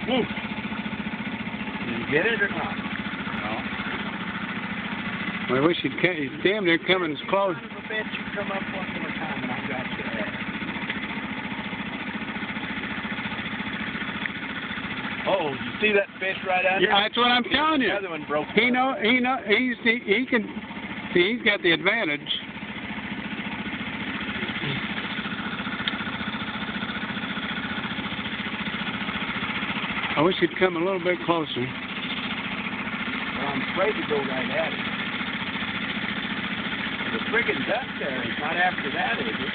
Did you get it or not? No. I wish he'd come. He's damn near coming as close. Son of a bitch, you come up one more time and I got your ass. Oh, you see that fish right under? Yeah, that's what I'm telling you. The other one broke. He can see, he's got the advantage. I wish he'd come a little bit closer. Well, I'm afraid to go right at it. The friggin' duck there is not after that, is it?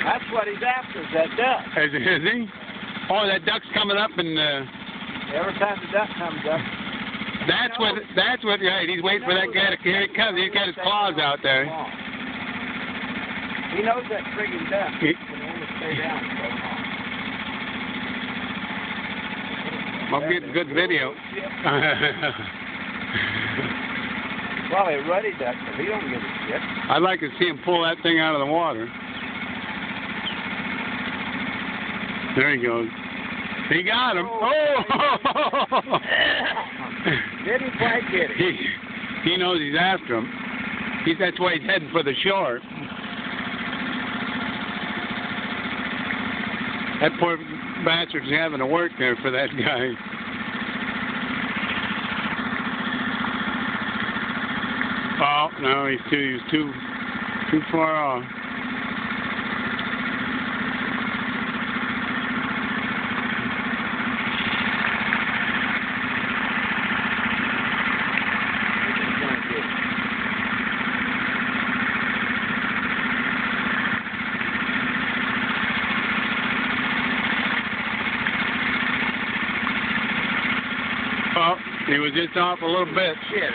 That's what he's after, is that duck. Is he? Oh, that duck's coming up and... Every time the duck comes up... That's what, right, he's waiting for that guy to... Here he comes, he's got his claws out there. He knows that friggin' duck can only stay down so long. I'm getting good video. Well, a ruddy duck, but he don't give a shit. I'd like to see him pull that thing out of the water. There he goes. He got him. Oh! Didn't quite get it. He knows he's after him. That's why he's heading for the shore. That poor bastard's having to work there for that guy. Oh no, he was too far off. Oh, he was just off a little bit. Shit,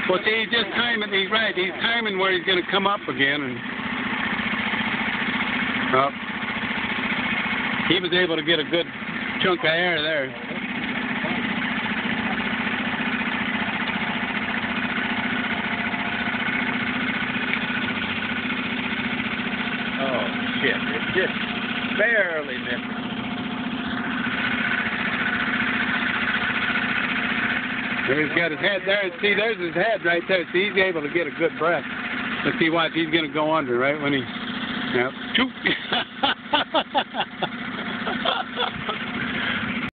Well, see, he's just timing. He's right. He's timing where he's going to come up again, and he was able to get a good chunk of air there. Oh shit! It just barely missed. There he's got his head there. See, there's his head right there. See, he's able to get a good breath. Let's see, watch. He's going to go under right when he... Yep.